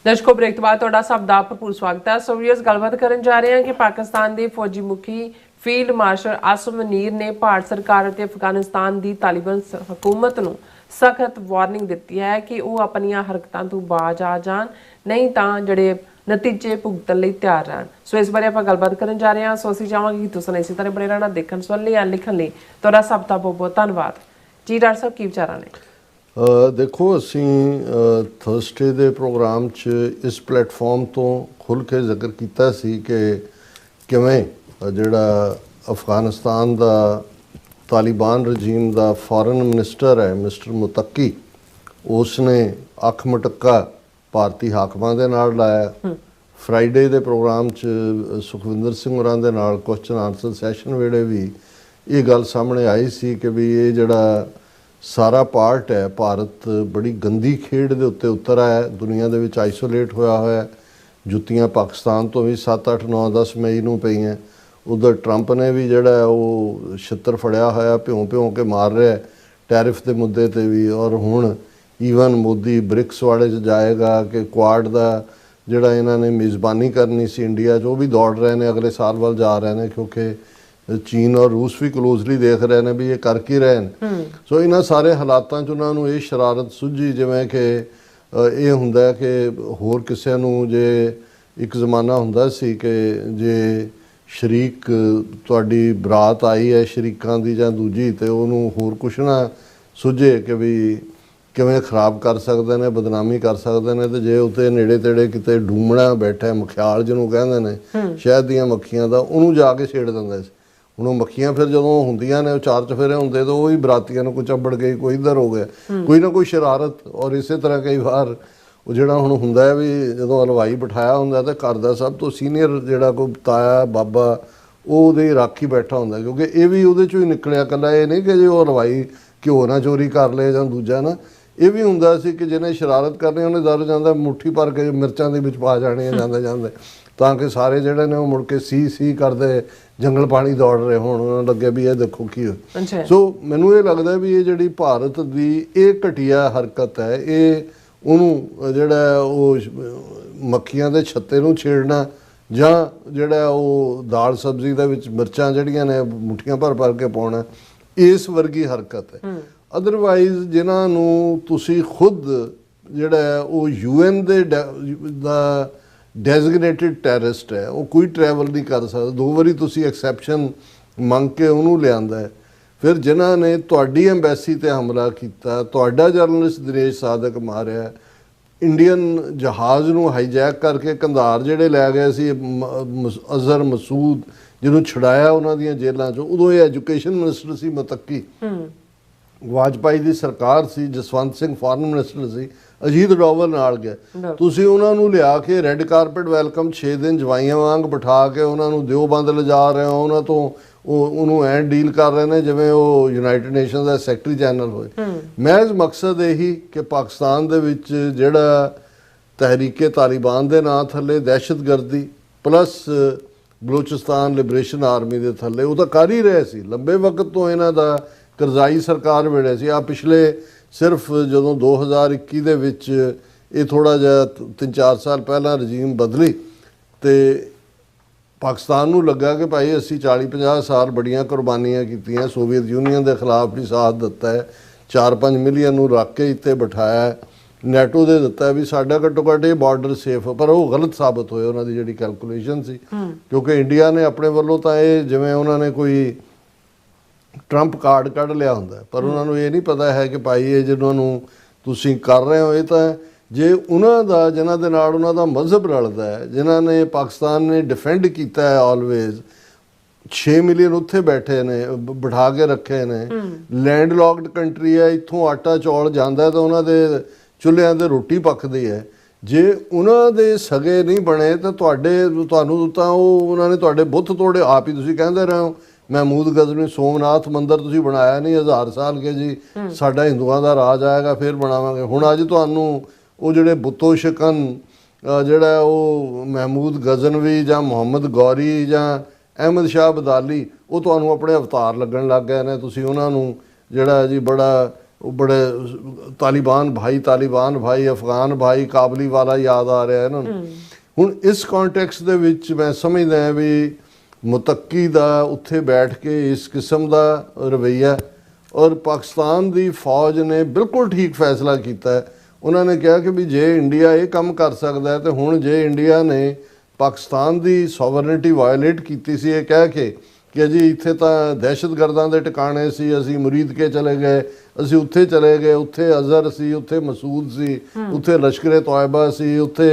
ਦਰਸ਼ਕੋ break ਤੋਂ ਬਾਅਦ ਤੁਹਾਡਾ ਸਭ ਦਾ ਭਰਪੂਰ ਸਵਾਗਤ ਹੈ। ਸੋ ਵੀਅਰਸ ਗੱਲਬਾਤ ਕਰਨ ਜਾ ਰਹੇ ਹਾਂ ਕਿ ਪਾਕਿਸਤਾਨ ਦੇ ਫੌਜੀ ਮੁਖੀ ਫੀਲਡ ਮਾਰਸ਼ਲ ਆਸਮ ਮਨੀਰ ਨੇ ਭਾਰਤ ਸਰਕਾਰ ਅਤੇ ਅਫਗਾਨਿਸਤਾਨ ਦੀ ਤਾਲਿਬਾਨ ਹਕੂਮਤ ਨੂੰ ਸਖਤ ਵਾਰਨਿੰਗ ਦਿੱਤੀ ਹੈ ਕਿ ਉਹ ਆਪਣੀਆਂ ਹਰਕਤਾਂ ਤੋਂ ਬਾਜ਼ ਆ ਜਾਣ, ਨਹੀਂ ਤਾਂ ਜਿਹੜੇ ਨਤੀਜੇ ਭੁਗਤਣ ਲਈ ਤਿਆਰ ਰਹਿਣ। ਸੋ ਇਸ ਬਾਰੇ ਆਪਾਂ ਗੱਲਬਾਤ ਕਰਨ ਜਾ ਰਹੇ ਹਾਂ। ਸੋ ਅਸੀਂ ਚਾਹਾਂਗੇ ਕਿ ਤੁਸੀਂ ਇਸੇ ਤਰ੍ਹਾਂ ਬਣੇ ਰਹਿਣਾ, ਦੇਖਣ ਸੁਣਨ ਲਈ ਜਾਂ ਲਿਖਣ ਲਈ ਤੁਹਾਡਾ ਸਭ ਦਾ ਬਹੁਤ ਬਹੁਤ ਧੰਨਵਾਦ ਜੀ। ਡਾਕਟਰ ਸਾਹਿਬ ਕੀ ਵਿਚਾਰਾਂ ਨੇ? देखो असी थर्सडे के प्रोग्राम च इस प्लेटफॉर्म तो खुल के जिक्र किया सी कि किवें जिहड़ा अफगानिस्तान का तालिबान रजीम का फॉरेन मिनिस्टर है मिस्टर मुतक्की, उसने अख मटक्का भारतीय हाकमां दे नाल लाया। फ्राइडे के प्रोग्राम च सुखविंदर सिंह होरां दे नाल क्वेश्चन आंसर सैशन वेले भी ये गल सामने आई सी कि भी ये जिहड़ा सारा पार्ट है भारत बड़ी गंदी खेड के उत्ते उतर आया, दुनिया दे विच आइसोलेट होया होया। जुत्तियां पाकिस्तान तो भी 7, 8, 9, 10 मई नूं पईयां। उधर ट्रंप ने भी जिहड़ा वो छित्तर फड़िया होया, भ्यों भ्यों के मार रहा है टैरिफ के मुद्दे ते भी। और हुण ईवन मोदी ब्रिक्स वाले च जाएगा कि क्वाड का जिहड़ा इन्हां ने मेज़बानी करनी सी इंडिया च, वो भी दौड़ रहे हैं, अगले साल वाल जा रहे हैं, क्योंकि चीन और रूस भी क्लोजली देख रहे हैं भी ये कर की रहे हैं। सो इन्हां सारे हालातां च उन्हां नूं ये शरारत सुझी जिवें कि ये हुंदा है कि होर किसे नूं जे एक ज़माना हुंदा सी कि जे शरीक तुहाडी बरात आई है शरीकां दी जां दूजी ते उहनूं होर कुछ ना सुझे कि भी किवें खराब कर सकदे ने, बदनामी कर सकदे ने। ते जे उत्ते नेड़े तेड़े किते डूमणा बैठा मखियाल जिहनूं कहंदे ने, शहद दीयां मक्खियां दा, उहनूं जा के छेड़ दिंदे सी। ਹੁਣ ਮੱਖੀਆਂ ਫਿਰ ਜਦੋਂ ਹੁੰਦੀਆਂ ਨੇ, ਉਹ ਚਾਰ ਚਫੇਰੇ ਹੁੰਦੇ ਤਾਂ ਉਹ ਹੀ ਬਰਾਤੀਆਂ ਨੂੰ ਕੋਈ ਚੱਬੜ ਗਈ, ਕੋਈ ਇੱਧਰ ਹੋ ਗਿਆ, ਕੋਈ ਨਾ ਕੋਈ ਸ਼ਰਾਰਤ। ਔਰ ਇਸੇ ਤਰ੍ਹਾਂ ਕਈ ਵਾਰ ਉਹ ਜਿਹੜਾ ਹੁਣ ਹੁੰਦਾ ਹੈ ਵੀ ਜਦੋਂ ਹਲਵਾਈ ਬਿਠਾਇਆ ਹੁੰਦਾ ਤਾਂ ਘਰ ਦਾ ਸਭ ਤੋਂ ਸੀਨੀਅਰ ਜਿਹੜਾ ਕੋਈ ਤਾਇਆ ਬਾਬਾ ਉਹ ਉਹਦੇ ਰਾਖੀ ਬੈਠਾ ਹੁੰਦਾ, ਕਿਉਂਕਿ ਇਹ ਵੀ ਉਹਦੇ 'ਚੋਂ ਹੀ ਨਿਕਲਿਆ। ਇਕੱਲਾ ਇਹ ਨਹੀਂ ਕਿ ਜੇ ਉਹ ਹਲਵਾਈ ਘਿਓ ਨਾ ਚੋਰੀ ਕਰ ਲਏ ਜਾਂ ਦੂਜਾ ਨਾ, ਇਹ ਵੀ ਹੁੰਦਾ ਸੀ ਕਿ ਜਿਹਨੇ ਸ਼ਰਾਰਤ ਕਰਨੀ ਉਹਨੇ ਦਰ ਜਾਂਦਾ ਮੁੱਠੀ ਭਰ ਕੇ ਮਿਰਚਾਂ ਦੇ ਵਿੱਚ ਪਾ ਜਾਣੀਆਂ ਜਾਂਦੇ ਜਾਂਦੇ, ਤਾਂ ਕਿ ਸਾਰੇ ਜਿਹੜੇ ਨੇ ਉਹ ਮੁੜ ਕੇ ਸੀ ਕਰਦੇ ਜੰਗਲ ਪਾਣੀ ਦੌੜ ਰਹੇ ਹੋਣ, ਉਹਨਾਂ ਨੂੰ ਲੱਗੇ ਵੀ ਇਹ ਦੇਖੋ ਕੀ ਹੋਇਆ। ਸੋ ਮੈਨੂੰ ਇਹ ਲੱਗਦਾ ਵੀ ਇਹ ਜਿਹੜੀ ਭਾਰਤ ਦੀ ਇਹ ਘਟੀਆ ਹਰਕਤ ਹੈ, ਇਹ ਉਹਨੂੰ ਜਿਹੜਾ ਉਹ ਮੱਖੀਆਂ ਦੇ ਛੱਤੇ ਨੂੰ ਛੇੜਨਾ ਜਾਂ ਜਿਹੜਾ ਉਹ ਦਾਲ ਸਬਜ਼ੀ ਦੇ ਵਿੱਚ ਮਿਰਚਾਂ ਜਿਹੜੀਆਂ ਨੇ ਮੁੱਠੀਆਂ ਭਰ ਕੇ ਪਾਉਣਾ, ਇਸ ਵਰਗੀ ਹਰਕਤ ਹੈ। ਅਦਰਵਾਈਜ਼ ਜਿਨ੍ਹਾਂ ਨੂੰ ਤੁਸੀਂ ਖੁਦ ਜਿਹੜਾ ਉਹ UN ਦੇ ਦਾ ਡੈਜ਼ਿਗਨੇਟਿਡ ਟੈਰਰਿਸਟ ਹੈ, ਉਹ ਕੋਈ ਟਰੈਵਲ ਨਹੀਂ ਕਰ ਸਕਦਾ। 2 ਵਾਰੀ ਤੁਸੀਂ ਐਕਸੈਪਸ਼ਨ ਮੰਗ ਕੇ ਉਹਨੂੰ ਲਿਆਂਦਾ ਹੈ। ਫਿਰ ਜਿਨ੍ਹਾਂ ਨੇ ਤੁਹਾਡੀ ਐਮਬੈਸੀ 'ਤੇ ਹਮਲਾ ਕੀਤਾ, ਤੁਹਾਡਾ ਜਰਨਲਿਸਟ ਦਿਨੇਸ਼ ਸਾਦਕ ਮਾਰਿਆ, ਇੰਡੀਅਨ ਜਹਾਜ਼ ਨੂੰ ਹਾਈਜੈਕ ਕਰਕੇ ਕੰਧਾਰ ਜਿਹੜੇ ਲੈ ਗਏ ਸੀ ਅਜ਼ਹਰ ਮਸੂਦ, ਜਿਹਨੂੰ ਛੁਡਾਇਆ ਉਹਨਾਂ ਦੀਆਂ ਜੇਲ੍ਹਾਂ 'ਚੋਂ, ਉਦੋਂ ਇਹ ਐਜੂਕੇਸ਼ਨ ਮਿਨਿਸਟਰ ਸੀ ਮੁਤੱਕੀ, ਵਾਜਪਾਈ ਦੀ ਸਰਕਾਰ ਸੀ, ਜਸਵੰਤ ਸਿੰਘ ਫਾਰਨ ਮਿਨਿਸਟਰ ਸੀ, ਅਜੀਤ ਡੋਵਲ ਨਾਲ ਗਿਆ। ਤੁਸੀਂ ਉਹਨਾਂ ਨੂੰ ਲਿਆ ਕੇ ਰੈੱਡ ਕਾਰਪੇਟ ਵੈਲਕਮ 6 ਦਿਨ ਜਵਾਈਆਂ ਵਾਂਗ ਬਿਠਾ ਕੇ ਉਹਨਾਂ ਨੂੰ ਦਿਓਬੰਦ ਲਿਜਾ ਰਹੇ ਹੋ, ਉਹਨਾਂ ਤੋਂ ਉਹਨੂੰ ਐਂ ਡੀਲ ਕਰ ਰਹੇ ਨੇ ਜਿਵੇਂ ਉਹ ਯੂਨਾਈਟਿਡ ਨੇਸ਼ਨਸ ਦਾ ਸੈਕਟਰੀ ਜਨਰਲ ਹੋਏ। ਮਹਿਜ਼ ਮਕਸਦ ਇਹੀ ਕਿ ਪਾਕਿਸਤਾਨ ਦੇ ਵਿੱਚ ਜਿਹੜਾ ਤਹਿਰੀਕੇ ਤਾਲਿਬਾਨ ਦੇ ਨਾਂ ਥੱਲੇ ਦਹਿਸ਼ਤਗਰਦੀ ਪਲੱਸ ਬਲੋਚਿਸਤਾਨ ਲਿਬਰੇਸ਼ਨ ਆਰਮੀ ਦੇ ਥੱਲੇ ਉਹ ਤਾਂ ਕਰ ਹੀ ਰਹੇ ਸੀ ਲੰਬੇ ਵਕਤ ਤੋਂ। ਇਹਨਾਂ ਦਾ ਕਰਜ਼ਾਈ ਸਰਕਾਰ ਵੇਲੇ ਸੀ। ਆ ਪਿਛਲੇ ਸਿਰਫ ਜਦੋਂ 2021 ਦੇ ਵਿੱਚ ਇਹ ਥੋੜ੍ਹਾ ਜਿਹਾ 3-4 ਸਾਲ ਪਹਿਲਾਂ ਰਜੀਮ ਬਦਲੀ ਤੇ ਪਾਕਿਸਤਾਨ ਨੂੰ ਲੱਗਾ ਕਿ ਭਾਈ ਅਸੀਂ 40-50 ਸਾਲ ਬੜੀਆਂ ਕੁਰਬਾਨੀਆਂ ਕੀਤੀਆਂ, ਸੋਵੀਅਤ ਯੂਨੀਅਨ ਦੇ ਖਿਲਾਫ ਵੀ ਸਾਥ ਦਿੱਤਾ ਹੈ, 4-5 ਮਿਲੀਅਨ ਨੂੰ ਰੱਖ ਕੇ ਇੱਥੇ ਬਿਠਾਇਆ, ਨੈਟੋ ਦੇ ਦਿੱਤਾ ਵੀ ਸਾਡਾ ਘੱਟੋ ਘੱਟ ਇਹ ਬਾਰਡਰ ਸੇਫ। ਪਰ ਉਹ ਗਲਤ ਸਾਬਤ ਹੋਏ ਉਹਨਾਂ ਦੀ ਜਿਹੜੀ ਕੈਲਕੂਲੇਸ਼ਨ ਸੀ, ਕਿਉਂਕਿ ਇੰਡੀਆ ਨੇ ਆਪਣੇ ਵੱਲੋਂ ਤਾਂ ਇਹ ਜਿਵੇਂ ਉਹਨਾਂ ਨੇ ਕੋਈ ਟਰੰਪ ਕਾਰਡ ਕੱਢ ਲਿਆ ਹੁੰਦਾ, ਪਰ ਉਹਨਾਂ ਨੂੰ ਇਹ ਨਹੀਂ ਪਤਾ ਹੈ ਕਿ ਭਾਈ ਇਹ ਜਿਹਨਾਂ ਨੂੰ ਤੁਸੀਂ ਕਰ ਰਹੇ ਹੋ ਇਹ ਤਾਂ ਜੇ ਉਹਨਾਂ ਦਾ ਜਿਨ੍ਹਾਂ ਦੇ ਨਾਲ ਉਹਨਾਂ ਦਾ ਮਜ਼ਹਬ ਰਲਦਾ ਹੈ, ਜਿਨ੍ਹਾਂ ਨੇ ਪਾਕਿਸਤਾਨ ਨੇ ਡਿਫੈਂਡ ਕੀਤਾ ਹੈ ਆਲਵੇਜ਼, 6 ਮਿਲੀਅਨ ਉੱਥੇ ਬੈਠੇ ਨੇ, ਬਿਠਾ ਕੇ ਰੱਖੇ ਨੇ, ਲੈਂਡ ਲੌਕਡ ਕੰਟਰੀ ਹੈ, ਇੱਥੋਂ ਆਟਾ ਚੌਲ ਜਾਂਦਾ ਤਾਂ ਉਹਨਾਂ ਦੇ ਚੁੱਲ੍ਹਿਆਂ 'ਤੇ ਰੋਟੀ ਪੱਕਦੀ ਹੈ। ਜੇ ਉਹਨਾਂ ਦੇ ਸਗੇ ਨਹੀਂ ਬਣੇ ਤਾਂ ਤੁਹਾਨੂੰ ਤਾਂ ਉਹਨਾਂ ਨੇ ਤੁਹਾਡੇ ਬੁੱਤ ਤੋੜੇ। ਆਪ ਹੀ ਤੁਸੀਂ ਕਹਿੰਦੇ ਰਹੇ ਹੋ ਮਹਿਮੂਦ ਗਜ਼ਨੀ ਸੋਮਨਾਥ ਮੰਦਰ ਤੁਸੀਂ ਬਣਾਇਆ ਨਹੀਂ 1000 ਸਾਲ ਕੇ ਜੀ ਸਾਡਾ ਹਿੰਦੂਆਂ ਦਾ ਰਾਜ ਆਏਗਾ ਫਿਰ ਬਣਾਵਾਂਗੇ। ਹੁਣ ਅੱਜ ਤੁਹਾਨੂੰ ਉਹ ਜਿਹੜੇ ਬੁੱਤੋ ਸ਼ਕਨ ਜਿਹੜਾ ਉਹ ਮਹਿਮੂਦ ਗਜ਼ਨਵੀ ਜਾਂ ਮੁਹੰਮਦ ਗੌਰੀ ਜਾਂ ਅਹਿਮਦ ਸ਼ਾਹ ਅਬਦਾਲੀ ਉਹ ਤੁਹਾਨੂੰ ਆਪਣੇ ਅਵਤਾਰ ਲੱਗਣ ਲੱਗ ਗਏ ਨੇ। ਤੁਸੀਂ ਉਹਨਾਂ ਨੂੰ ਜਿਹੜਾ ਜੀ ਬੜਾ बड़े तालिबान भाई अफगान भाई काबली वाला याद आ रहा है इन्होंने हुण इस कॉन्टैक्स्ट दे विच मैं समझदा भी मुतक्की दा उत्थे बैठ के इस किस्म दा रवैया और पाकिस्तान दी फौज ने बिल्कुल ठीक फैसला किया है। उन्होंने कहा कि भी जे इंडिया ये काम कर सकता है तो हुण जे इंडिया ने पाकिस्तान दी सॉवरनिटी वायलेट की सी ये कह के कि जी इत्थे तां दहशतगर्दां दे टिकाणे सी असी मुरीद के चले गए असी उत्थे चले गए उत्थे अजहर सी उत्थे मसूद सी उत्थे लश्कर तोयबा सी उत्थे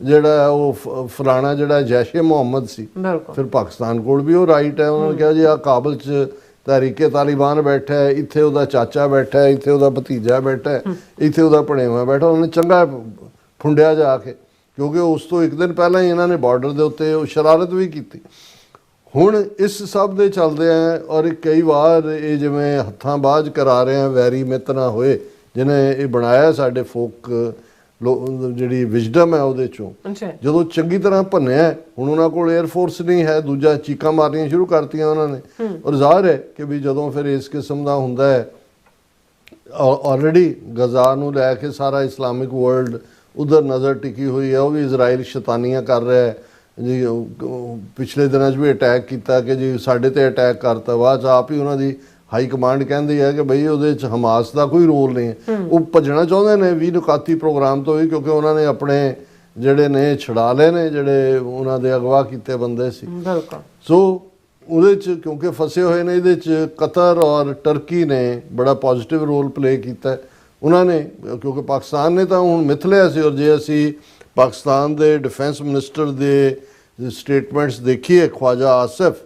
ਜਿਹੜਾ ਉਹ ਫਲਾਣਾ ਜਿਹੜਾ ਜੈਸ਼ੇ ਮੁਹੰਮਦ ਸੀ ਫਿਰ ਪਾਕਿਸਤਾਨ ਕੋਲ ਵੀ ਉਹ ਰਾਈਟ ਹੈ। ਉਹਨਾਂ ਨੇ ਕਿਹਾ ਜੀ ਆ ਕਾਬਲ 'ਚ ਤਹਿਰੀਕੇ ਤਾਲਿਬਾਨ ਬੈਠਾ ਹੈ ਇੱਥੇ ਉਹਦਾ ਚਾਚਾ ਬੈਠਾ ਹੈ ਇੱਥੇ ਉਹਦਾ ਭਤੀਜਾ ਬੈਠਾ ਹੈ ਇੱਥੇ ਉਹਦਾ ਭਣੇਵਾ ਬੈਠਾ ਉਹਨੇ ਚੰਗਾ ਫੁੰਡਿਆ ਜਾ ਕੇ ਕਿਉਂਕਿ ਉਸ ਤੋਂ ਇੱਕ ਦਿਨ ਪਹਿਲਾਂ ਹੀ ਇਹਨਾਂ ਨੇ ਬਾਰਡਰ ਦੇ ਉੱਤੇ ਉਹ ਸ਼ਰਾਰਤ ਵੀ ਕੀਤੀ। ਹੁਣ ਇਸ ਸਭ ਦੇ ਚੱਲਦੇ ਆ ਔਰ ਕਈ ਵਾਰ ਇਹ ਜਿਵੇਂ ਹੱਥਾਂ ਬਾਝ ਕਰਾ ਰਹੇ ਆ ਵੈਰੀ ਮਿੱਤ ਨਾ ਹੋਏ ਜਿਹਨੇ ਇਹ ਬਣਾਇਆ ਸਾਡੇ ਫੋਕ ਜਿਹੜੀ ਵਿਜ਼ਡਮ ਹੈ ਉਹਦੇ ਚੋਂ ਜਦੋਂ ਚੰਗੀ ਤਰ੍ਹਾਂ ਭੰਨਿਆ ਹੁਣ ਉਹਨਾਂ ਕੋਲ 에ਅਰ ਫੋਰਸ ਨਹੀਂ ਹੈ ਦੂਜਾ ਚੀਕਾਂ ਮਾਰਨੀਆਂ ਸ਼ੁਰੂ ਕਰਤੀਆਂ ਉਹਨਾਂ ਨੇ ਔਰ ਜ਼ਾਹਿਰ ਹੈ ਕਿ ਵੀ ਜਦੋਂ ਫਿਰ ਇਸ ਕਿਸਮ ਦਾ ਹੁੰਦਾ ਹੈ ਆਲਰੇਡੀ ਗਜ਼ਾ ਨੂੰ ਲੈ ਕੇ ਸਾਰਾ ਇਸਲਾਮਿਕ ਵਰਲਡ ਉਧਰ ਨਜ਼ਰ ਟਿਕੀ ਹੋਈ ਹੈ ਉਹ ਵੀ ਇਜ਼ਰਾਈਲ ਸ਼ੈਤਾਨੀਆਂ ਕਰ ਰਿਹਾ ਹੈ ਜੀ ਪਿਛਲੇ ਦਿਨਾਂ 'ਚ ਵੀ ਅਟੈਕ ਕੀਤਾ ਕਿ ਜੀ ਸਾਡੇ ਤੇ ਅਟੈਕ ਕਰਤਾ ਬਾਅਦ 'ਚ ਆਪ ਹੀ ਉਹਨਾਂ ਦੀ ਹਾਈ ਕਮਾਂਡ ਕਹਿੰਦੀ ਹੈ ਕਿ ਬਈ ਉਹਦੇ 'ਚ ਹਮਾਸ ਦਾ ਕੋਈ ਰੋਲ ਨਹੀਂ ਹੈ ਉਹ ਭੱਜਣਾ ਚਾਹੁੰਦੇ ਨੇ 20 ਨੁਕਾਤੀ ਪ੍ਰੋਗਰਾਮ ਤੋਂ ਵੀ ਕਿਉਂਕਿ ਉਹਨਾਂ ਨੇ ਆਪਣੇ ਜਿਹੜੇ ਨੇ ਛੁਡਾ ਲਏ ਨੇ ਜਿਹੜੇ ਉਹਨਾਂ ਦੇ ਅਗਵਾ ਕੀਤੇ ਬੰਦੇ ਸੀ ਸੋ ਉਹਦੇ 'ਚ ਕਿਉਂਕਿ ਫਸੇ ਹੋਏ ਨੇ ਇਹਦੇ 'ਚ ਕਤਰ ਔਰ ਟਰਕੀ ਨੇ ਬੜਾ ਪੋਜ਼ਿਟਿਵ ਰੋਲ ਪਲੇ ਕੀਤਾ ਉਹਨਾਂ ਨੇ ਕਿਉਂਕਿ ਪਾਕਿਸਤਾਨ ਨੇ ਤਾਂ ਹੁਣ ਮਿਥ ਲਿਆ ਸੀ ਔਰ ਜੇ ਅਸੀਂ ਪਾਕਿਸਤਾਨ ਦੇ ਡਿਫੈਂਸ ਮਿਨਿਸਟਰ ਦੇ ਸਟੇਟਮੈਂਟਸ ਦੇਖੀਏ ख्वाजा आसिफ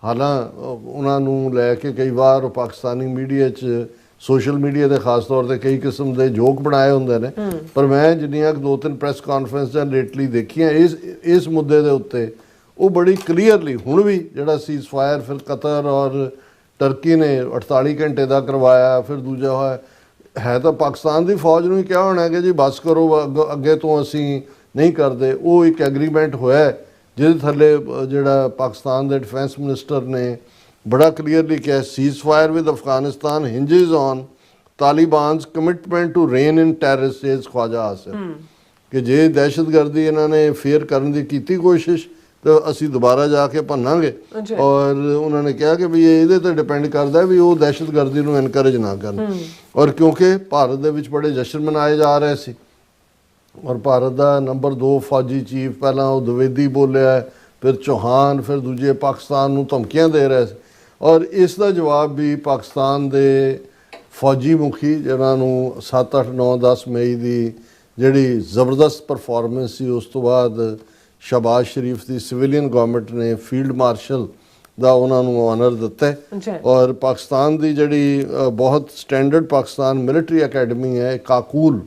ਹਾਲਾਂ ਉਹਨਾਂ ਨੂੰ ਲੈ ਕੇ ਕਈ ਵਾਰ ਉਹ ਪਾਕਿਸਤਾਨੀ ਮੀਡੀਆ 'ਚ ਸੋਸ਼ਲ ਮੀਡੀਆ ਦੇ ਖਾਸ ਤੌਰ 'ਤੇ ਕਈ ਕਿਸਮ ਦੇ ਜੋਕ ਬਣਾਏ ਹੁੰਦੇ ਨੇ ਪਰ ਮੈਂ ਜਿੰਨੀਆਂ 2-3 ਪ੍ਰੈਸ ਕਾਨਫਰੰਸ ਜਾਂ ਲੇਟਲੀ ਦੇਖੀਆਂ ਇਸ ਮੁੱਦੇ ਦੇ ਉੱਤੇ ਉਹ ਬੜੀ ਕਲੀਅਰਲੀ ਹੁਣ ਵੀ ਜਿਹੜਾ ਸੀਜ਼ ਫਾਇਰ ਫਿਰ ਕਤਰ ਔਰ ਟਰਕੀ ਨੇ 48 ਘੰਟੇ ਦਾ ਕਰਵਾਇਆ ਫਿਰ ਦੂਜਾ ਹੋਇਆ ਹੈ ਤਾਂ ਪਾਕਿਸਤਾਨ ਦੀ ਫੌਜ ਨੂੰ ਹੀ ਕਿਹਾ ਹੋਣਾ ਕਿ ਜੀ ਬਸ ਕਰੋ ਅੱਗੇ ਤੋਂ ਅਸੀਂ ਨਹੀਂ ਕਰਦੇ ਉਹ ਇੱਕ ਐਗਰੀਮੈਂਟ ਹੋਇਆ ਜਿਹਦੇ ਥੱਲੇ ਜਿਹੜਾ ਪਾਕਿਸਤਾਨ ਦੇ ਡਿਫੈਂਸ ਮਿਨਿਸਟਰ ਨੇ ਬੜਾ ਕਲੀਅਰਲੀ ਕਿਹਾ ceasefire with Afghanistan hinges on Taliban's commitment to rein in terrorist says Khawaja Asif ਕਿ ਜੇ ਦਹਿਸ਼ਤਗਰਦੀ ਇਹਨਾਂ ਨੇ ਫੇਅਰ ਕਰਨ ਦੀ ਕੀਤੀ ਕੋਸ਼ਿਸ਼ ਤਾਂ ਅਸੀਂ ਦੁਬਾਰਾ ਜਾ ਕੇ ਭੰਨਾਂਗੇ ਔਰ ਉਹਨਾਂ ਨੇ ਕਿਹਾ ਕਿ ਵੀ ਇਹਦੇ ਤੇ ਡਿਪੈਂਡ ਕਰਦਾ ਵੀ ਉਹ ਦਹਿਸ਼ਤਗਰਦੀ ਨੂੰ ਐਨਕਰੇਜ ਨਾ ਕਰਨ ਔਰ ਕਿਉਂਕਿ ਭਾਰਤ ਦੇ ਵਿੱਚ ਬੜੇ ਜਸ਼ਨ ਮਨਾਏ ਜਾ ਰਹੇ ਸੀ ਔਰ ਭਾਰਤ ਦਾ ਨੰਬਰ 2 ਫੌਜੀ ਚੀਫ ਪਹਿਲਾਂ ਉਹ ਦਵੇਦੀ ਬੋਲਿਆ ਫਿਰ ਚੌਹਾਨ ਫਿਰ ਦੂਜੇ ਪਾਕਿਸਤਾਨ ਨੂੰ ਧਮਕੀਆਂ ਦੇ ਰਹੇ ਸੀ ਔਰ ਇਸ ਦਾ ਜਵਾਬ ਵੀ ਪਾਕਿਸਤਾਨ ਦੇ ਫੌਜੀ ਮੁਖੀ ਜਿਹਨਾਂ ਨੂੰ 7, 8, 9, 10 ਮਈ ਦੀ ਜਿਹੜੀ ਜ਼ਬਰਦਸਤ ਪਰਫਾਰਮੈਂਸ ਸੀ ਉਸ ਤੋਂ ਬਾਅਦ ਸ਼ਹਬਾਜ਼ ਸ਼ਰੀਫ ਦੀ ਸਿਵਿਲੀਅਨ ਗਵਰਨਮੈਂਟ ਨੇ ਫੀਲਡ ਮਾਰਸ਼ਲ ਦਾ ਉਹਨਾਂ ਨੂੰ ਆਨਰ ਦਿੱਤਾ ਔਰ ਪਾਕਿਸਤਾਨ ਦੀ ਜਿਹੜੀ ਬਹੁਤ ਸਟੈਂਡਰਡ ਪਾਕਿਸਤਾਨ ਮਿਲਟਰੀ ਅਕੈਡਮੀ ਹੈ ਕਾਕੂਲ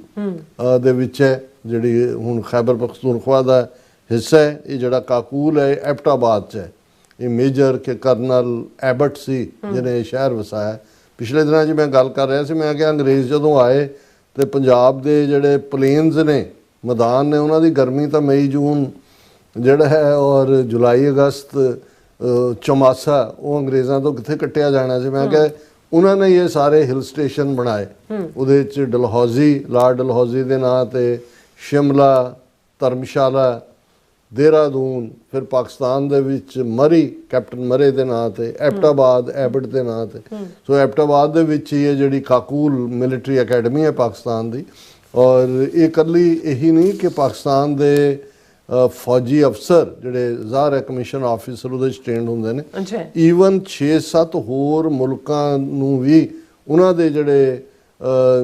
ਦੇ ਵਿੱਚ ਹੈ ਜਿਹੜੀ ਹੁਣ ਖੈਬਰ ਪਖਤੂਨਖਵਾ ਦਾ ਹਿੱਸਾ ਹੈ ਇਹ ਜਿਹੜਾ ਕਾਕੂਲ ਹੈ ਐਬਟਾਬਾਦ 'ਚ ਹੈ ਇਹ ਮੇਜਰ ਕਿ ਕਰਨਲ ਐਬਟ ਸੀ ਜਿਹਨੇ ਇਹ ਸ਼ਹਿਰ ਵਸਾਇਆ ਪਿਛਲੇ ਦਿਨਾਂ 'ਚ ਮੈਂ ਗੱਲ ਕਰ ਰਿਹਾ ਸੀ ਮੈਂ ਕਿਹਾ ਅੰਗਰੇਜ਼ ਜਦੋਂ ਆਏ ਤੇ ਪੰਜਾਬ ਦੇ ਜਿਹੜੇ ਪਲੇਨਸ ਨੇ ਮੈਦਾਨ ਨੇ ਉਹਨਾਂ ਦੀ ਗਰਮੀ ਤਾਂ ਮਈ ਜੂਨ ਜਿਹੜਾ ਹੈ ਔਰ ਜੁਲਾਈ ਅਗਸਤ ਚੌਮਾਸਾ ਉਹ ਅੰਗਰੇਜ਼ਾਂ ਤੋਂ ਕਿੱਥੇ ਕੱਟਿਆ ਜਾਣਾ ਸੀ ਮੈਂ ਕਿਹਾ ਉਹਨਾਂ ਨੇ ਇਹ ਸਾਰੇ ਹਿਲ ਸਟੇਸ਼ਨ ਬਣਾਏ ਉਹਦੇ 'ਚ ਡਲਹੌਜ਼ੀ ਲਾਰਡ ਡਲਹੌਜ਼ੀ ਦੇ ਨਾਂ 'ਤੇ ਸ਼ਿਮਲਾ ਧਰਮਸ਼ਾਲਾ ਦੇਹਰਾਦੂਨ ਫਿਰ ਪਾਕਿਸਤਾਨ ਦੇ ਵਿੱਚ ਮਰੀ ਕੈਪਟਨ ਮਰੇ ਦੇ ਨਾਂ 'ਤੇ ਐਬਟਾਬਾਦ ਐਬਟ ਦੇ ਨਾਂ 'ਤੇ ਸੋ ਐਬਟਾਬਾਦ ਦੇ ਵਿੱਚ ਹੀ ਇਹ ਜਿਹੜੀ ਕਾਕੂਲ ਮਿਲਟਰੀ ਅਕੈਡਮੀ ਹੈ ਪਾਕਿਸਤਾਨ ਦੀ ਔਰ ਇਹ ਇਕੱਲੀ ਇਹੀ ਨਹੀਂ ਕਿ ਪਾਕਿਸਤਾਨ ਦੇ ਫੌਜੀ ਅਫਸਰ ਜਿਹੜੇ ਜ਼ਾਹਰ ਹੈ ਕਮਿਸ਼ਨ ਆਫਿਸਰ ਉਹਦੇ 'ਚ ਟ੍ਰੇਨਡ ਹੁੰਦੇ ਨੇ ਈਵਨ 6-7 ਹੋਰ ਮੁਲਕਾਂ ਨੂੰ ਵੀ ਉਹਨਾਂ ਦੇ ਜਿਹੜੇ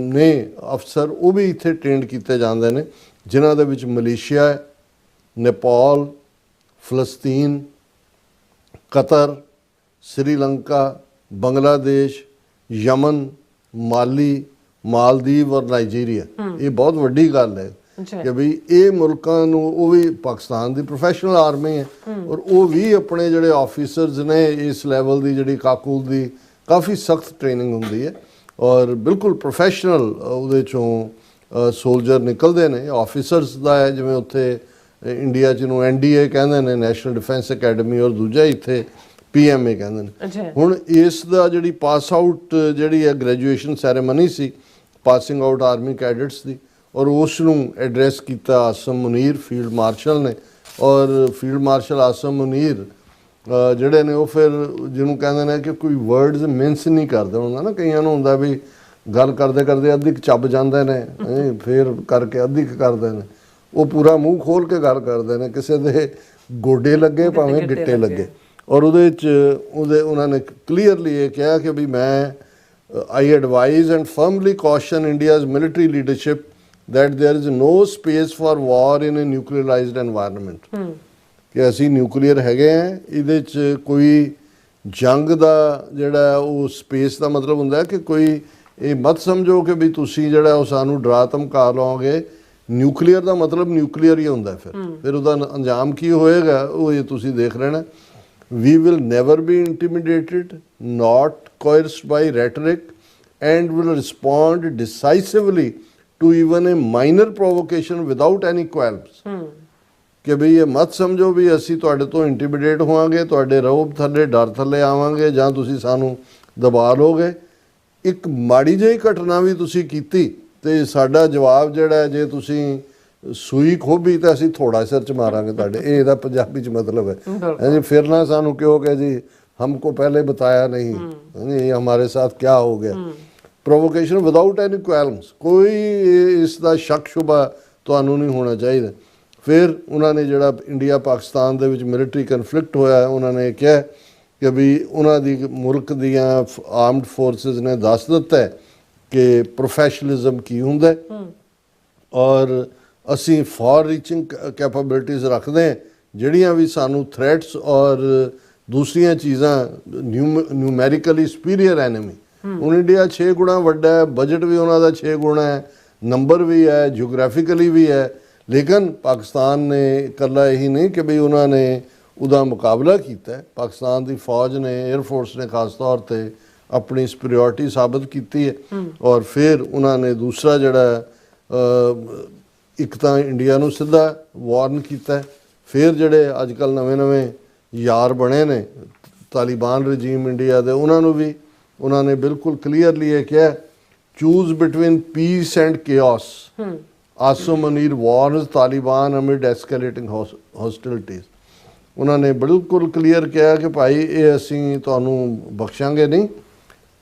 ਨੇ ਅਫਸਰ ਉਹ ਵੀ ਇੱਥੇ ਟ੍ਰੇਨਡ ਕੀਤੇ ਜਾਂਦੇ ਨੇ ਜਿਨ੍ਹਾਂ ਦੇ ਵਿੱਚ ਮਲੇਸ਼ੀਆ ਨੇਪਾਲ ਫਲਸਤੀਨ ਕਤਰ ਸ੍ਰੀਲੰਕਾ ਬੰਗਲਾਦੇਸ਼ ਯਮਨ ਮਾਲੀ ਮਾਲਦੀਵ ਔਰ ਨਾਈਜੀਰੀਆ ਇਹ ਬਹੁਤ ਵੱਡੀ ਗੱਲ ਹੈ ਕਿ ਵੀ ਇਹ ਮੁਲਕਾਂ ਨੂੰ ਉਹ ਵੀ ਪਾਕਿਸਤਾਨ ਦੀ ਪ੍ਰੋਫੈਸ਼ਨਲ ਆਰਮੀ ਹੈ ਔਰ ਉਹ ਵੀ ਆਪਣੇ ਜਿਹੜੇ ਆਫੀਸਰਸ ਨੇ ਇਸ ਲੈਵਲ ਦੀ ਜਿਹੜੀ ਕਾਕੂਲ ਦੀ ਕਾਫੀ ਸਖਤ ਟ੍ਰੇਨਿੰਗ ਹੁੰਦੀ ਹੈ ਔਰ ਬਿਲਕੁਲ ਪ੍ਰੋਫੈਸ਼ਨਲ ਉਹਦੇ ਚੋਂ ਸੋਲਜਰ ਨਿਕਲਦੇ ਨੇ ਆਫੀਸਰਸ ਦਾ ਹੈ ਜਿਵੇਂ ਉੱਥੇ ਇੰਡੀਆ 'ਚ ਨੂੰ NDA ਕਹਿੰਦੇ ਨੇ ਨੈਸ਼ਨਲ ਡਿਫੈਂਸ ਅਕੈਡਮੀ ਔਰ ਦੂਜਾ ਇੱਥੇ PMA ਕਹਿੰਦੇ ਨੇ। ਅੱਛਾ ਹੁਣ ਇਸ ਦਾ ਜਿਹੜੀ ਪਾਸ ਆਊਟ ਜਿਹੜੀ ਹੈ ਗ੍ਰੈਜੂਏਸ਼ਨ ਸੈਰੇਮਨੀ ਸੀ ਪਾਸਿੰਗ ਆਊਟ ਆਰਮੀ ਕੈਡਟਸ ਦੀ, ਔਰ ਉਸ ਨੂੰ ਐਡਰੈਸ ਕੀਤਾ ਆਸਮ ਮੁਨੀਰ ਫੀਲਡ ਮਾਰਸ਼ਲ ਨੇ। ਔਰ ਫੀਲਡ ਮਾਰਸ਼ਲ ਆਸਮ ਮੁਨੀਰ ਜਿਹੜੇ ਨੇ ਉਹ ਫਿਰ ਜਿਹਨੂੰ ਕਹਿੰਦੇ ਨੇ ਕਿ ਕੋਈ ਵਰਡਸ ਮਿੰਸ ਨਹੀਂ ਕਰਦੇ ਹੁੰਦਾ ਨਾ, ਕਈਆਂ ਨੂੰ ਹੁੰਦਾ ਵੀ ਗੱਲ ਕਰਦੇ ਕਰਦੇ ਅੱਧੀ ਕੁ ਚੱਬ ਜਾਂਦੇ ਨੇ ਫਿਰ ਕਰਕੇ ਅੱਧੀ ਕੁ ਕਰਦੇ ਨੇ, ਉਹ ਪੂਰਾ ਮੂੰਹ ਖੋਲ ਕੇ ਗੱਲ ਕਰਦੇ ਨੇ, ਕਿਸੇ ਦੇ ਗੋਡੇ ਲੱਗੇ ਭਾਵੇਂ ਗਿੱਟੇ ਲੱਗੇ। ਔਰ ਉਹਦੇ 'ਚ ਉਹਨਾਂ ਨੇ ਕਲੀਅਰਲੀ ਇਹ ਕਿਹਾ ਕਿ ਵੀ ਮੈਂ I advise and formally caution India's military leadership that there is no space for war in a nuclearized environment ਕਿ ਅਸੀਂ ਨਿਊਕਲੀਅਰ ਹੈਗੇ ਆ, ਇਹਦੇ 'ਚ ਕੋਈ ਜੰਗ ਦਾ ਜਿਹੜਾ ਉਹ ਸਪੇਸ ਦਾ ਮਤਲਬ ਹੁੰਦਾ ਕਿ ਕੋਈ ਇਹ ਮਤ ਸਮਝੋ ਕਿ ਵੀ ਤੁਸੀਂ ਜਿਹੜਾ ਉਹ ਸਾਨੂੰ ਡਰਾ ਧਮਕਾ ਲਓਗੇ। ਨਿਊਕਲੀਅਰ ਦਾ ਮਤਲਬ ਨਿਊਕਲੀਅਰ ਹੀ ਹੁੰਦਾ। ਫਿਰ ਉਹਦਾ ਅੰਜਾਮ ਕੀ ਹੋਏਗਾ ਉਹ ਇਹ ਤੁਸੀਂ ਦੇਖ ਲੈਣਾ। We will never be intimidated, not coerced by rhetoric, and will respond decisively to even a minor provocation without any qualms ਕਿ ਬਈ ਇਹ ਮਤ ਸਮਝੋ ਵੀ ਅਸੀਂ ਤੁਹਾਡੇ ਤੋਂ ਇੰਟੀਮੀਡੇਟ ਹੋਵਾਂਗੇ, ਤੁਹਾਡੇ ਰੌਬ ਥੱਲੇ ਡਰ ਥੱਲੇ ਆਵਾਂਗੇ ਜਾਂ ਤੁਸੀਂ ਸਾਨੂੰ ਦਬਾ ਲੋਗੇ। ਇੱਕ ਮਾੜੀ ਜਿਹੀ ਘਟਨਾ ਵੀ ਤੁਸੀਂ ਕੀਤੀ ਤੇ ਸਾਡਾ ਜਵਾਬ ਜਿਹੜਾ ਜੇ ਤੁਸੀਂ ਸੂਈ ਖੋਭੀ ਤਾਂ ਅਸੀਂ ਥੋੜਾ ਸਿਰ ਚ ਮਾਰਾਂਗੇ ਤੁਹਾਡੇ। ਇਹ ਇਹਦਾ ਪੰਜਾਬੀ ਚ ਮਤਲਬ ਹੈ ਜੀ। ਫਿਰ ਨਾ ਸਾਨੂੰ ਕਿਉਂ ਕਿ ਜੀ ਹਮਕੋ ਪਹਿਲੇ ਬਤਾਇਆ ਨਹੀਂ, ਇਹ ਹਮਾਰੇ ਸਾਥ ਕਿਆ ਹੋ ਗਿਆ। ਪ੍ਰੋਵੋਕੇਸ਼ਨ ਵਿਦਾਊਟ ਐਨੀ ਕੁਐਲਮਸ, ਕੋਈ ਇਸ ਦਾ ਸ਼ੱਕ ਸ਼ੁਬਾ ਤੁਹਾਨੂੰ ਨਹੀਂ ਹੋਣਾ ਚਾਹੀਦਾ। ਫਿਰ ਉਹਨਾਂ ਨੇ ਜਿਹੜਾ ਇੰਡੀਆ ਪਾਕਿਸਤਾਨ ਦੇ ਵਿੱਚ ਮਿਲਟਰੀ ਕਨਫਲਿਕਟ ਹੋਇਆ, ਉਹਨਾਂ ਨੇ ਕਿਹਾ ਕਿ ਵੀ ਉਹਨਾਂ ਦੀ ਮੁਲਕ ਦੀਆਂ ਆਰਮਡ ਫੋਰਸਿਸ ਨੇ ਦੱਸ ਦਿੱਤਾ ਕਿ ਪ੍ਰੋਫੈਸ਼ਨਲਿਜ਼ਮ ਕੀ ਹੁੰਦਾ ਔਰ ਅਸੀਂ ਫਾਰ ਰੀਚਿੰਗ ਕੈਪੇਬਿਲਿਟੀਜ਼ ਰੱਖਦੇ ਹਾਂ ਜਿਹੜੀਆਂ ਵੀ ਸਾਨੂੰ ਥ੍ਰੈਟਸ ਔਰ ਦੂਸਰੀਆਂ ਚੀਜ਼ਾਂ ਨਿਊਮੈਰੀਕਲੀ ਸੁਪੀਰੀਅਰ ਐਨੇਮੀ। ਹੁਣ ਇੰਡੀਆ 6 ਗੁਣਾ ਵੱਡਾ ਹੈ, ਬਜਟ ਵੀ ਉਹਨਾਂ ਦਾ 6 ਗੁਣਾ ਹੈ, ਨੰਬਰ ਵੀ ਹੈ, ਜਿਓਗ੍ਰਾਫਿਕਲੀ ਵੀ ਹੈ, ਲੇਕਿਨ ਪਾਕਿਸਤਾਨ ਨੇ ਇਕੱਲਾ ਇਹੀ ਨਹੀਂ ਕਿ ਵੀ ਉਹਨਾਂ ਨੇ ਉਹਦਾ ਮੁਕਾਬਲਾ ਕੀਤਾ। ਪਾਕਿਸਤਾਨ ਦੀ ਫੌਜ ਨੇ, 에ਅਰ ਫੋਰਸ ਨੇ ਖਾਸ ਤੌਰ ਤੇ ਆਪਣੀ ਸੁਪੀਰੀਅਰਿਟੀ ਸਾਬਤ ਕੀਤੀ ਹੈ। ਔਰ ਫਿਰ ਉਹਨਾਂ ਨੇ ਦੂਸਰਾ ਜਿਹੜਾ ਇੱਕ ਤਾਂ ਇੰਡੀਆ ਨੂੰ ਸਿੱਧਾ ਵਾਰਨ ਕੀਤਾ, ਫਿਰ ਜਿਹੜੇ ਅੱਜ ਕੱਲ੍ਹ ਨਵੇਂ ਯਾਰ ਬਣੇ ਨੇ ਤਾਲਿਬਾਨ ਰਜੀਮ ਇੰਡੀਆ ਦੇ, ਉਹਨਾਂ ਨੂੰ ਵੀ ਉਹਨਾਂ ਨੇ ਬਿਲਕੁਲ ਕਲੀਅਰਲੀ ਇਹ ਕਿਹਾ choose between piece and ਕੇਓਸ। Awesome Munir ਵਾਰਨਸ Taliban ਅਮਿਡ ਐਸਕੇਲੇਟਿੰਗ ਹੌਸਟਿਲਿਟੀਜ਼। ਉਹਨਾਂ ਨੇ ਬਿਲਕੁਲ ਕਲੀਅਰ ਕਿਹਾ ਕਿ ਭਾਈ ਇਹ ਅਸੀਂ ਤੁਹਾਨੂੰ ਬਖਸ਼ਾਂਗੇ ਨਹੀਂ,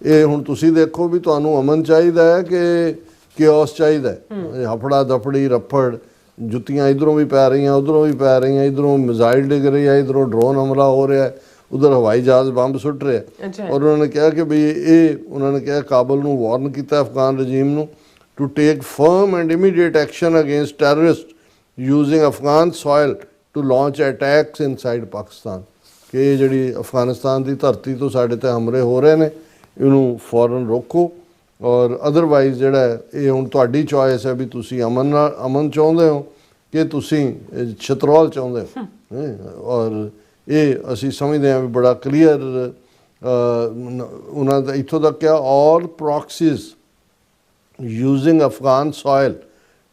ਇਹ ਹੁਣ ਤੁਸੀਂ ਦੇਖੋ ਵੀ ਤੁਹਾਨੂੰ ਅਮਨ ਚਾਹੀਦਾ ਹੈ ਕਿ ਕਿਓਸ ਚਾਹੀਦਾ ਹੈ। ਹਫੜਾ ਦਫੜੀ ਰੱਫੜ, ਜੁੱਤੀਆਂ ਇਧਰੋਂ ਵੀ ਪੈ ਰਹੀਆਂ ਉਧਰੋਂ ਵੀ ਪੈ ਰਹੀਆਂ, ਇਧਰੋਂ ਮਿਜ਼ਾਈਲ ਡਿੱਗ ਰਹੀ ਹੈ, ਇਧਰੋਂ ਡਰੋਨ ਹਮਲਾ ਹੋ ਰਿਹਾ, ਉਧਰ ਹਵਾਈ ਜਹਾਜ਼ ਬੰਬ ਸੁੱਟ ਰਿਹਾ। ਔਰ ਉਹਨਾਂ ਨੇ ਕਿਹਾ ਕਿ ਵੀ ਇਹ ਉਹਨਾਂ ਨੇ ਕਿਹਾ ਕਾਬਲ ਨੂੰ ਵਾਰਨ ਕੀਤਾ ਅਫਗਾਨ ਰਜੀਮ ਨੂੰ to take firm and immediate action against terrorist using Afghan soil to launch attacks inside Pakistan ਕਿ ਇਹ ਜਿਹੜੀ ਅਫਗਾਨਿਸਤਾਨ ਦੀ ਧਰਤੀ ਤੋਂ ਸਾਡੇ ਤੇ ਹਮਲੇ ਹੋ ਰਹੇ ਨੇ ਇਹਨੂੰ ਫੌਰਨ ਰੋਕੋ। ਔਰ ਅਦਰਵਾਈਜ਼ ਜਿਹੜਾ ਇਹ ਹੁਣ ਤੁਹਾਡੀ ਚੋਇਸ ਹੈ ਵੀ ਤੁਸੀਂ ਅਮਨ ਚਾਹੁੰਦੇ ਹੋ ਕਿ ਤੁਸੀਂ ਛਤਰੋਲ ਚਾਹੁੰਦੇ ਹੋ। ਔਰ ਇਹ ਅਸੀਂ ਸਮਝਦੇ ਹਾਂ ਵੀ ਬੜਾ ਕਲੀਅਰ ਉਹਨਾਂ ਦਾ ਇੱਥੋਂ ਤੱਕ ਕਿਹਾ all proxies using Afghan soil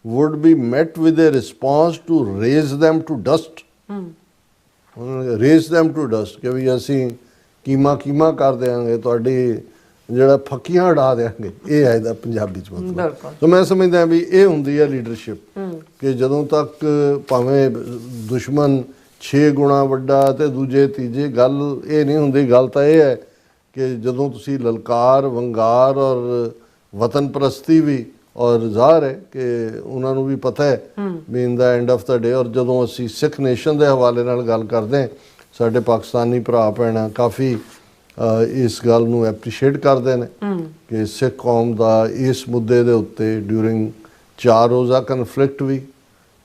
would be met with a response to raise them to dust। raise them to dust ਕਿ ਵੀ ਅਸੀਂ ਕੀਮਾ ਕਰ ਦਿਆਂਗੇ, ਤੁਹਾਡੀ ਜਿਹੜਾ ਫੱਕੀਆਂ ਉਡਾ ਦਿਆਂਗੇ। ਇਹ ਹੈ ਇਹਦਾ ਪੰਜਾਬੀ ਚ ਮਤਲਬ। ਸੋ ਮੈਂ ਸਮਝਦਾ ਵੀ ਇਹ ਹੁੰਦੀ ਹੈ ਲੀਡਰਸ਼ਿਪ ਕਿ ਜਦੋਂ ਤੱਕ ਭਾਵੇਂ ਦੁਸ਼ਮਣ 6 ਗੁਣਾ ਵੱਡਾ ਤੇ ਦੂਜੇ ਤੀਜੇ, ਗੱਲ ਇਹ ਨਹੀਂ ਹੁੰਦੀ। ਗੱਲ ਤਾਂ ਇਹ ਹੈ ਕਿ ਜਦੋਂ ਤੁਸੀਂ ਲਲਕਾਰ ਵੰਗਾਰ ਔਰ ਵਤਨ ਪ੍ਰਸਤੀ ਵੀ ਔਰ ਜ਼ਾਹਰ ਹੈ ਕਿ ਉਹਨਾਂ ਨੂੰ ਵੀ ਪਤਾ ਹੈ ਵੀ ਇਨ ਦਾ ਐਂਡ ਆਫ ਦਾ ਡੇ। ਔਰ ਜਦੋਂ ਅਸੀਂ ਸਿੱਖ ਨੇਸ਼ਨ ਦੇ ਹਵਾਲੇ ਨਾਲ ਗੱਲ ਕਰਦੇ ਹਾਂ, ਸਾਡੇ ਪਾਕਿਸਤਾਨੀ ਭਰਾ ਭੈਣਾਂ ਕਾਫੀ ਇਸ ਗੱਲ ਨੂੰ ਐਪਰੀਸ਼ੀਏਟ ਕਰਦੇ ਨੇ ਕਿ ਸਿੱਖ ਕੌਮ ਦਾ ਇਸ ਮੁੱਦੇ ਦੇ ਉੱਤੇ ਡਿਊਰਿੰਗ 4 ਰੋਜ਼ਾ ਕਨਫਲਿਕਟ ਵੀ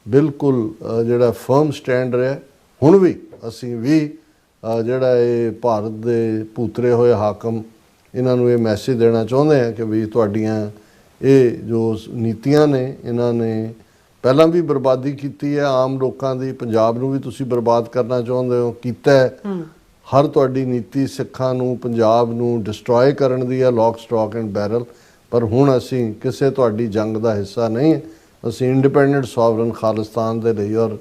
ਬਿਲਕੁਲ ਜਿਹੜਾ ਫਰਮ ਸਟੈਂਡ ਰਿਹਾ। ਹੁਣ ਵੀ ਅਸੀਂ ਵੀ ਜਿਹੜਾ ਇਹ ਭਾਰਤ ਦੇ ਭੂਤਰੇ ਹੋਏ ਹਾਕਮ ਇਹਨਾਂ ਨੂੰ ਇਹ ਮੈਸੇਜ ਦੇਣਾ ਚਾਹੁੰਦੇ ਹਾਂ ਕਿ ਵੀ ਤੁਹਾਡੀਆਂ ਇਹ ਜੋ ਨੀਤੀਆਂ ਨੇ ਇਹਨਾਂ ਨੇ ਪਹਿਲਾਂ ਵੀ ਬਰਬਾਦੀ ਕੀਤੀ ਹੈ ਆਮ ਲੋਕਾਂ ਦੀ। ਪੰਜਾਬ ਨੂੰ ਵੀ ਤੁਸੀਂ ਬਰਬਾਦ ਕਰਨਾ ਚਾਹੁੰਦੇ ਹੋ, ਕੀਤਾ ਹੈ। ਹਰ ਤੁਹਾਡੀ ਨੀਤੀ ਸਿੱਖਾਂ ਨੂੰ, ਪੰਜਾਬ ਨੂੰ ਡਿਸਟਰੋਏ ਕਰਨ ਦੀ ਹੈ, ਲੋਕ ਸਟਾਕ ਐਂਡ ਬੈਰਲ। ਪਰ ਹੁਣ ਅਸੀਂ ਕਿਸੇ ਤੁਹਾਡੀ ਜੰਗ ਦਾ ਹਿੱਸਾ ਨਹੀਂ, ਅਸੀਂ ਇੰਡੀਪੈਂਡੈਂਟ ਸੋਵਰਨ ਖਾਲਿਸਤਾਨ ਦੇ ਲਈ। ਔਰ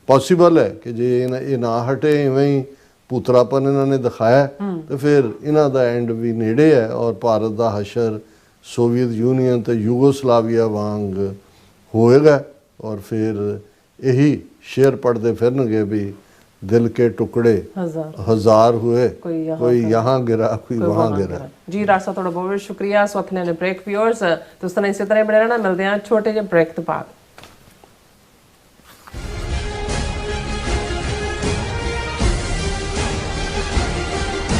ਪੋਸੀਬਲ ਹੈ ਕਿ ਜੇ ਇਹ ਨਾ ਹਟੇ ਇਵੇਂ ਹੀ ਪੁੱਤਰਾਪਨ ਇਹਨਾਂ ਨੇ ਦਿਖਾਇਆ ਤੇ ਫਿਰ ਇਹਨਾਂ ਦਾ ਐਂਡ ਵੀ ਨੇੜੇ ਹੈ ਔਰ ਭਾਰਤ ਦਾ ਹਸ਼ਰ ਸੋਵੀਅਤ ਯੂਨੀਅਨ ਤੇ ਯੂਗੋਸਲਾਵੀਆ ਵਾਂਗ ਹੋਏਗਾ ਔਰ ਫਿਰ ਇਹੀ ਸ਼ੇਰ ਪੜਦੇ ਫਿਰਨਗੇ ਵੀ दिल के टुकड़े हजार हुए कोई यहाँ गिरा कोई वहाँ गिरा। जी रास्ता थोड़ा बहुत शुक्रिया। सो ने ब्रेक व्यूअर्स तो इसी तरह बने रहना, मिलते हैं छोटे जे ब्रेक तो बाद।